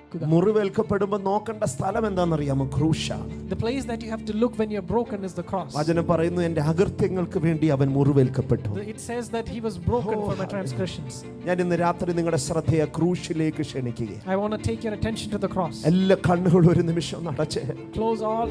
നോക്കുക. മുറിവേൽക്കപ്പെടുമ്പോൾ നോക്കേണ്ട സ്ഥലം എന്താണെന്നറിയാമോ? ക്രൂശാണ്. The place that you have to look when you're broken is the cross. വചനം പറയുന്നു, എൻ്റെ അകൃത്യങ്ങൾക്ക് വേണ്ടി അവൻ മുറിവേൽക്കപ്പെട്ടു. It says that he was broken for my transgressions. ഞാൻ ഇന്ന് രാത്രി നിങ്ങളുടെ ശ്രദ്ധയെ ക്രൂശിലേക്ക് ക്ഷണിക്കുകയാണ്. I want to take your attention to the cross. എല്ലാ കണ്ണുകളും ഒരു നിമിഷം അടച്ചേ.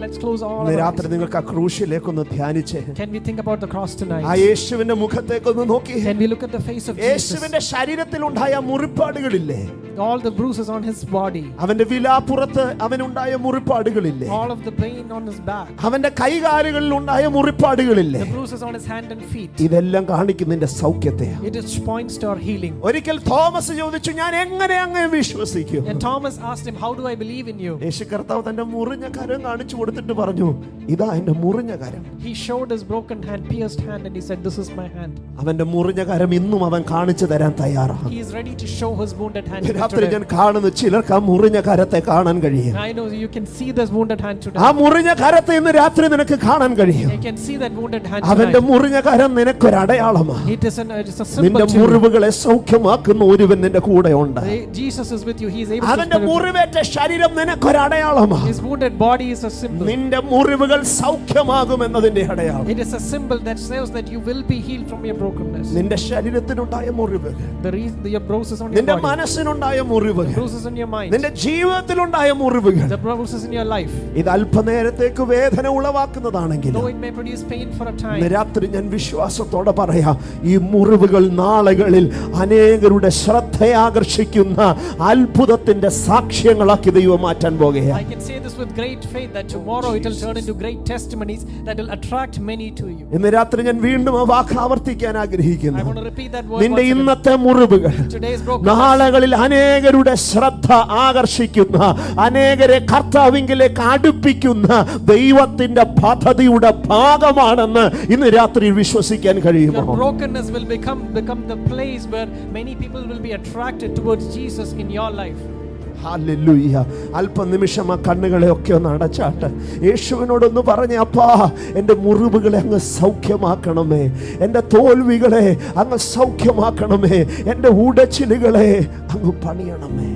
Let's close all. ഇന്ന് രാത്രി നിങ്ങൾക്ക് ആ ക്രൂശിലേക്ക് ഒന്ന് ധ്യാനിച്ചേ. Can we think about the cross tonight? ആ യേശുവിന്റെ മുഖത്തേക്ക് ഒന്ന് നോക്കി. Can we look at the face of Jesus? യേശുവിന്റെ ശരീരത്തിൽ ഉണ്ടായ മുറിപ്പാടുകളില്ലേ? All the bruises on his body. അവന്റെ വിലാപ്പുറത്ത് അവനുണ്ടായ മുറിപ്പാടുകളില്ലേ? All of the pain on his back. അവന്റെ കൈകാലുകളിൽ ഉണ്ടായ മുറിപ്പാടുകളില്ലേ? The bruises on his hand and feet. ഇതെല്ലാം കാണിക്കുന്നതിന്റെ സൗഖ്യത്തെ. It points to our healing. ഒരിക്കൽ Thomas ചോദിച്ചു, ഞാൻ എങ്ങനെ അങ്ങേ വിശ്വസിക്കും? And Thomas asked him, how do I believe in you? യേശു കർത്താവ് തന്റെ മുറിഞ്ഞ കരം കാണിച്ചു കൊടുത്തിട്ട് പറഞ്ഞു, ഇതാ എന്റെ മുറിഞ്ഞ കരം. He showed his broken hand, pierced hand, and he said, this is my hand. അവന്റെ മുറിഞ്ഞ കരം ഇന്നും അവൻ കാണിച്ചു തരാൻ തയ്യാറാണ്. He is ready to show his wounded hand. രാത്രി ഞാൻ കാണുന്നു ചിലർക്ക് ആ മുറിഞ്ഞ കരത്തെ കാണാൻ കഴിയും. I know you can see this wounded hand today. ആ മുറിഞ്ഞ കരത്തെ ഇന്ന് രാത്രി നിനക്ക് കാണാൻ കഴിയും. You can see that wounded hand അവന്റെ tonight. മുറിഞ്ഞ കരം നിനക്കൊരു അടയാളമാണ്. It is a symbol. നിന്റെ മുറിവുകളെ സൗഖ്യമാക്കുന്ന ഒരുവൻ നിന്റെ കൂടെ ഉണ്ട്. Jesus is with you. He is able to. അവന്റെ മുറിവേറ്റ ശരീരം നിനക്കൊരു അടയാളമാണ്. His wounded body is a symbol. നിന്റെ മുറിവുകൾ സൗഖ്യമാകും എന്നതിന്റെ അടയാളം. It is a symbol that says that you will be healed from your brokenness. നിന്റെ ശരീരത്തിനുണ്ടായ മുറിവുകൾ, your bruises on your നിന്റെ body, മനസ്സിനുണ്ടായ മുറിവുകൾ, bruises in your mind, നിന്റെ ജീവിതത്തിലുണ്ടായ മുറിവുകൾ, the bruises in your life, ഇത് അല്പനേരത്തേക്ക് വേദന ഉളവാക്കുന്നതാണെങ്കിൽ though it may produce pain for a time, രാത്രി ഞാൻ വിശ്വാസത്തോടെ പറയാം, ഈ മുറിവുകൾ നാളുകളിൽ അനേകരുടെ ശ്രദ്ധയാകർഷിക്കുന്ന അത്ഭുതത്തിന്റെ സാക്ഷ്യങ്ങളാക്കി ദൈവം മാറ്റാൻ പോകുകയാണ്. I can say this with great faith that tomorrow it will turn into great testimonies that will attract many to you. ഇന്ന് രാത്രി ഞാൻ വീണ്ടും ആ വാക്ക് ആവർത്തിക്കാൻ ആഗ്രഹിക്കുന്നു. I want to repeat that word. നിന്റെ ഇന്നത്തെ മുറിവുകൾ നാളുകളിൽ അനേകരുടെ ശ്രദ്ധ ആകർഷിക്കുന്ന, അനേകരെ കർത്താവിലേക്ക് അടുപ്പിക്കുന്ന ദൈവത്തിന്റെ പദ്ധതിയുടെ ഭാഗമാണെന്ന് ഇന്ന് രാത്രി വിശ്വസിക്കാൻ കഴിയുമോ? Your brokenness will become the place where many people will be attracted towards Jesus in your life. Hallelujah. അല്പനിമിഷം ആ കണ്ണുകളെ ഒക്കെ ഒന്ന് അടച്ചാട്ട് യേശുവിനോടൊന്ന് പറഞ്ഞേ, അപ്പാ എൻ്റെ മുറിവുകളെ അങ്ങ് സൗഖ്യമാക്കണമേ, എൻ്റെ തോൽവികളെ അങ്ങ് സൗഖ്യമാക്കണമേ, എൻ്റെ ഉടച്ചിലുകളെ അങ്ങ് പണിയണമേ.